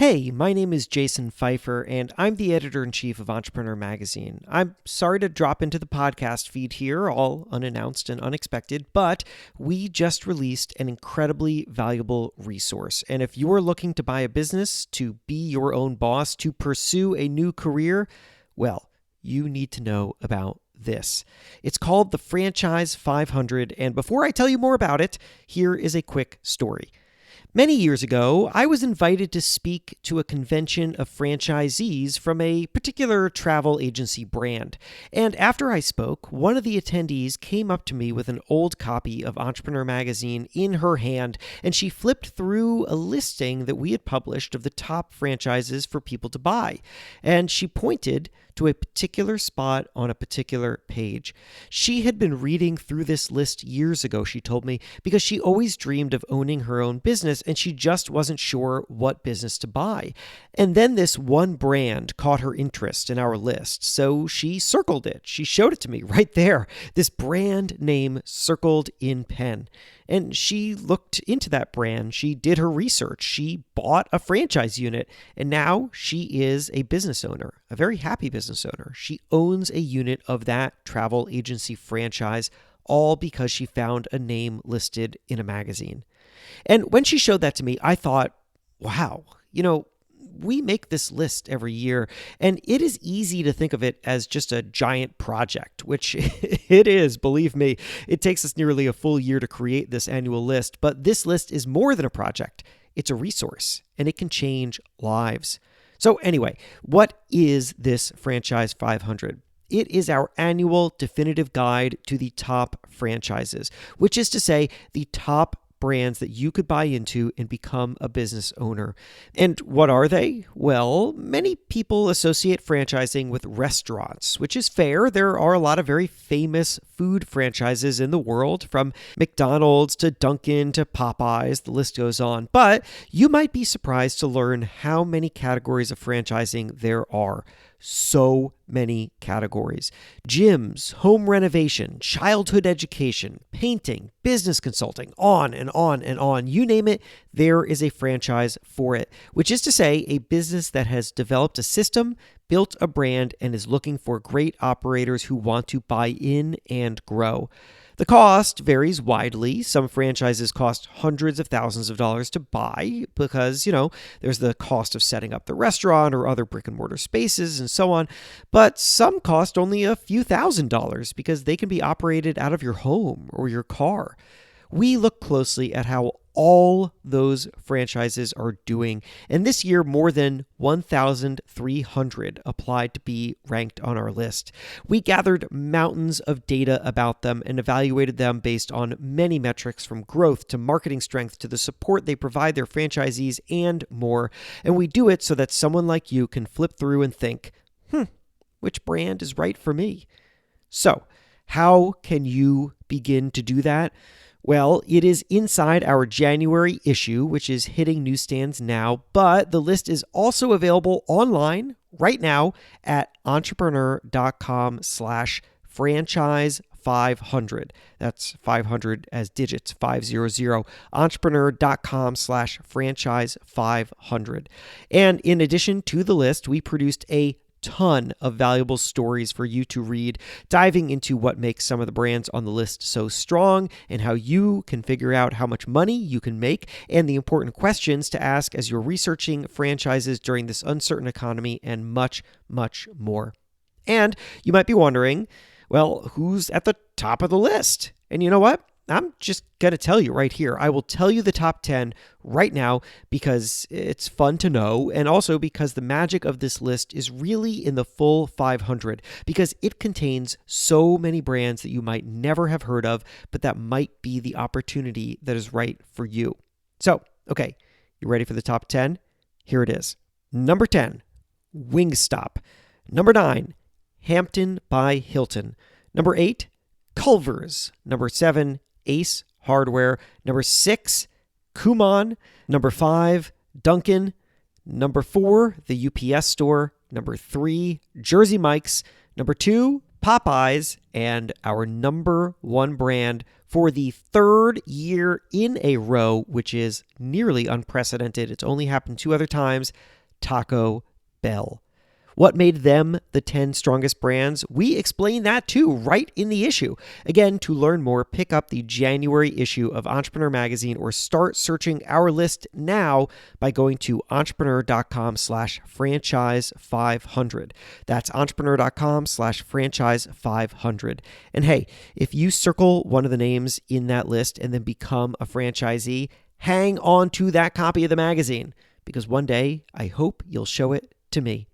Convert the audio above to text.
Hey, my name is Jason Pfeiffer, and I'm the editor-in-chief of Entrepreneur Magazine. I'm sorry to drop into the podcast feed here, all unannounced and unexpected, but we just released an incredibly valuable resource. And if you're looking to buy a business, to be your own boss, to pursue a new career, well, you need to know about this. It's called the Franchise 500, and before I tell you more about it, here is a quick story. Many years ago, I was invited to speak to a convention of franchisees from a particular travel agency brand. And after I spoke, one of the attendees came up to me with an old copy of Entrepreneur Magazine in her hand, and she flipped through a listing that we had published of the top franchises for people to buy. And she pointed to a particular spot on a particular page. She had been reading through this list years ago, she told me, because she always dreamed of owning her own business and she just wasn't sure what business to buy. And then this one brand caught her interest in our list, so she circled it. She showed it to me right there, this brand name circled in pen. And she looked into that brand. She did her research. She bought a franchise unit. And now she is a business owner, a very happy business owner. She owns a unit of that travel agency franchise, all because she found a name listed in a magazine. And when she showed that to me, I thought, wow, we make this list every year, and it is easy to think of it as just a giant project, which it is, believe me. It takes us nearly a full year to create this annual list, but this list is more than a project. It's a resource, and it can change lives. So anyway, what is this Franchise 500? It is our annual definitive guide to the top franchises, which is to say the top brands that you could buy into and become a business owner. And what are they? Well, many people associate franchising with restaurants, which is fair. There are a lot of very famous food franchises in the world, from McDonald's to Dunkin' to Popeyes, the list goes on. But you might be surprised to learn how many categories of franchising there are. So many categories. Gyms, home renovation, childhood education, painting, business consulting, on and on and on. You name it, there is a franchise for it, which is to say a business that has developed a system, built a brand, and is looking for great operators who want to buy in and grow. The cost varies widely. Some franchises cost hundreds of thousands of dollars to buy because, there's the cost of setting up the restaurant or other brick and mortar spaces and so on. But some cost only a few $1,000s because they can be operated out of your home or your car. We look closely at how all those franchises are doing. And this year, more than 1,300 applied to be ranked on our list. We gathered mountains of data about them and evaluated them based on many metrics, from growth to marketing strength to the support they provide their franchisees and more. And we do it so that someone like you can flip through and think, which brand is right for me? So, how can you begin to do that? Well, it is inside our January issue, which is hitting newsstands now, but the list is also available online right now at entrepreneur.com/franchise500. That's 500 as digits, 500. Entrepreneur.com/franchise500. And in addition to the list, we produced a ton of valuable stories for you to read, diving into what makes some of the brands on the list so strong and how you can figure out how much money you can make and the important questions to ask as you're researching franchises during this uncertain economy, and much, much more. And you might be wondering, well, who's at the top of the list? And you know what? I'm just going to tell you right here. I will tell you the top 10 right now because it's fun to know, and also because the magic of this list is really in the full 500, because it contains so many brands that you might never have heard of, but that might be the opportunity that is right for you. So, okay, you ready for the top 10? Here it is. Number 10, Wingstop. Number 9, Hampton by Hilton. Number 8, Culver's. Number 7, Ace Hardware. Number 6, Kumon. Number 5, Dunkin'. Number 4, the UPS Store. Number 3, Jersey Mike's. Number 2, Popeyes, and our number one brand for the third year in a row, which is nearly unprecedented. It's only happened 2 other times, Taco Bell. What made them the 10 strongest brands? We explain that too, right in the issue. Again, to learn more, pick up the January issue of Entrepreneur Magazine or start searching our list now by going to entrepreneur.com/franchise500. That's entrepreneur.com/franchise500. And hey, if you circle one of the names in that list and then become a franchisee, hang on to that copy of the magazine because one day I hope you'll show it to me.